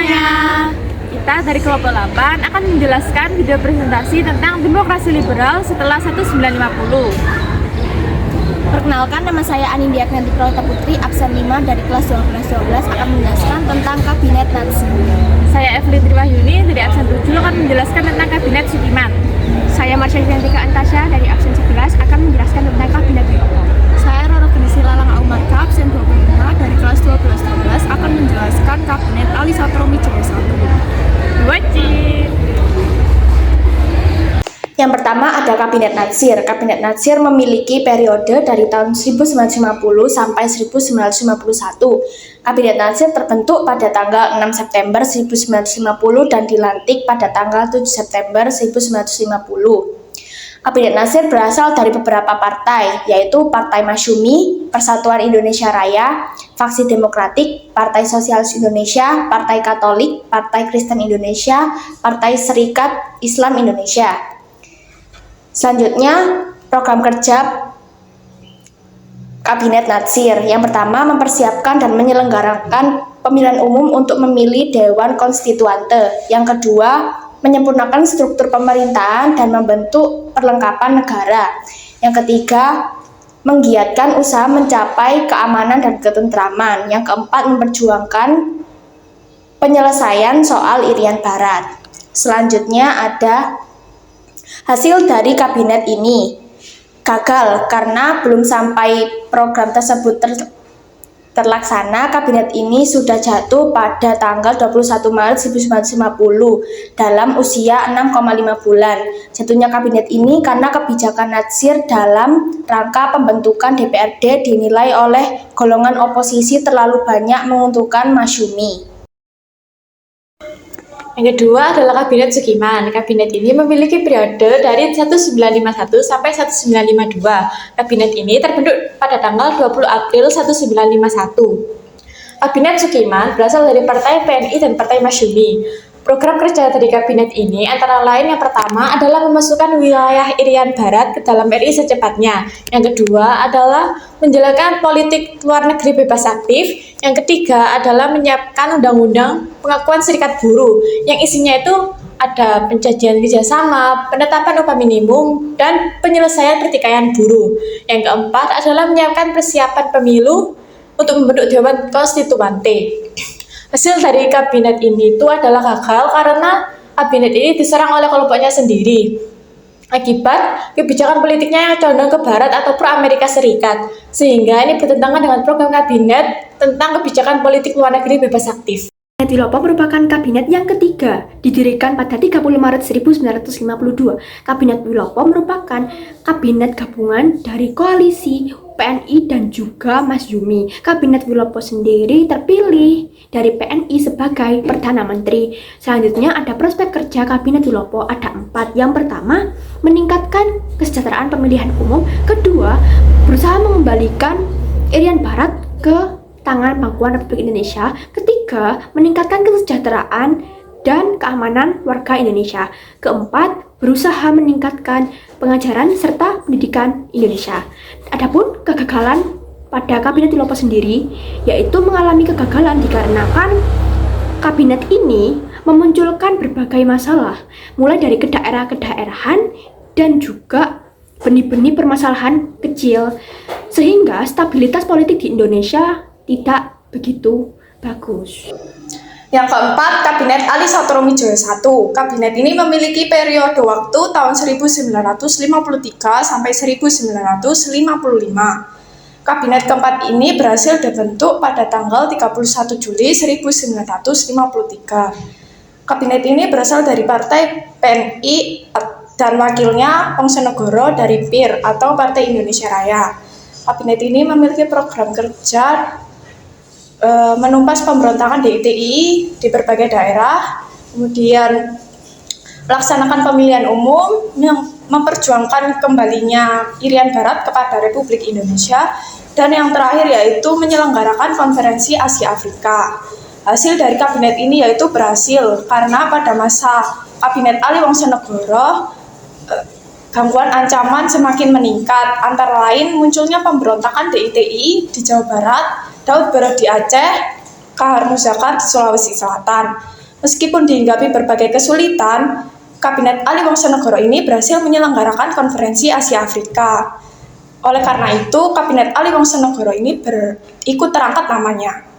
semuanya. Kita dari kelompok 8 akan menjelaskan video presentasi tentang demokrasi liberal setelah 1950. Perkenalkan, nama saya Anindya Knanti Pralita Putri, absen 5 dari kelas 12 akan menjelaskan tentang Kabinet Nazi. Saya Evelyn Triwahyuni dari absen 7 akan menjelaskan tentang Kabinet Sudirman. Saya Marsha Fiantika Antasya dari absen 11 akan menjelaskan tentang Kabinet Wilopo. Saya Roro Genisi Lalang Aumarka, absen 25 dari kelas 12 akan menjelaskan Kabinet Ali Satromi Jaya 1. Wajib. Yang pertama ada Kabinet Natsir. Kabinet Natsir memiliki periode dari tahun 1950 sampai 1951. Kabinet Natsir terbentuk pada tanggal 6 September 1950 dan dilantik pada tanggal 7 September 1950. Kabinet Natsir berasal dari beberapa partai, yaitu Partai Masyumi, Persatuan Indonesia Raya, Faksi Demokratik, Partai Sosialis Indonesia, Partai Katolik, Partai Kristen Indonesia, Partai Serikat Islam Indonesia. Selanjutnya, program kerja Kabinet Natsir. Yang pertama, mempersiapkan dan menyelenggarakan pemilihan umum untuk memilih Dewan Konstituante. Yang kedua, menyempurnakan struktur pemerintahan dan membentuk perlengkapan negara. Yang ketiga, menggiatkan usaha mencapai keamanan dan ketentraman. Yang keempat, memperjuangkan penyelesaian soal Irian Barat. Selanjutnya ada hasil dari kabinet ini. Gagal karena belum sampai program tersebut terlaksana. Kabinet ini sudah jatuh pada tanggal 21 Maret 1950 dalam usia 6,5 bulan. Jatuhnya kabinet ini karena kebijakan Natsir dalam rangka pembentukan DPRD dinilai oleh golongan oposisi terlalu banyak menguntungkan Masyumi. Yang kedua adalah Kabinet Sudirman. Kabinet ini memiliki periode dari 1951 sampai 1952. Kabinet ini terbentuk pada tanggal 20 April 1951. Kabinet Sudirman berasal dari Partai PNI dan Partai Masyumi. Program kerja dari kabinet ini antara lain yang pertama adalah memasukkan wilayah Irian Barat ke dalam RI secepatnya. Yang kedua adalah menjalankan politik luar negeri bebas aktif. Yang ketiga adalah menyiapkan undang-undang pengakuan serikat buruh yang isinya itu ada penjajian kerjasama, penetapan upah minimum, dan penyelesaian pertikaian buruh. Yang keempat adalah menyiapkan persiapan pemilu untuk membentuk Dewan Konstituante. Hasil dari kabinet ini itu adalah gagal karena kabinet ini diserang oleh kelompoknya sendiri akibat kebijakan politiknya yang condong ke barat atau pro Amerika Serikat, sehingga ini bertentangan dengan program kabinet tentang kebijakan politik luar negeri bebas aktif. Kabinet Wilopo merupakan kabinet yang ketiga, didirikan pada 30 Maret 1952. Kabinet Wilopo merupakan kabinet gabungan dari koalisi PNI dan juga Masyumi. Kabinet Wilopo sendiri terpilih dari PNI sebagai Perdana Menteri. Selanjutnya ada prospek kerja Kabinet Wilopo, ada 4. Yang pertama, meningkatkan kesejahteraan pemilihan umum. Kedua, berusaha mengembalikan Irian Barat ke tangan Pangkuan Republik Indonesia. Ketiga, meningkatkan kesejahteraan dan keamanan warga Indonesia. Keempat, berusaha meningkatkan pengajaran serta pendidikan Indonesia. Adapun kegagalan pada Kabinet Wilopo sendiri, yaitu mengalami kegagalan dikarenakan kabinet ini memunculkan berbagai masalah, mulai dari kedaerahan dan juga benih-benih permasalahan kecil, sehingga stabilitas politik di Indonesia tidak begitu bagus. Yang keempat, Kabinet Ali Satromi Jaya 1. Kabinet ini memiliki periode waktu tahun 1953 sampai 1955. Kabinet keempat ini berhasil dibentuk pada tanggal 31 Juli 1953. Kabinet ini berasal dari Partai PNI dan wakilnya Pongsenegoro dari PIR atau Partai Indonesia Raya. Kabinet ini memiliki program kerja menumpas pemberontakan DITI di berbagai daerah, kemudian melaksanakan pemilihan umum yang memperjuangkan kembalinya Irian Barat kepada Republik Indonesia, dan yang terakhir yaitu menyelenggarakan konferensi Asia Afrika. Hasil dari kabinet ini yaitu berhasil karena pada masa kabinet Ali Wongsonégono gangguan ancaman semakin meningkat, antara lain munculnya pemberontakan DITI di Jawa Barat, Daud Barro di Aceh, Kahar Muzakar di Sulawesi Selatan. Meskipun dihinggapi berbagai kesulitan, Kabinet Ali Wongsonegoro ini berhasil menyelenggarakan konferensi Asia Afrika. Oleh karena itu, Kabinet Ali Wongsonegoro ini ikut terangkat namanya.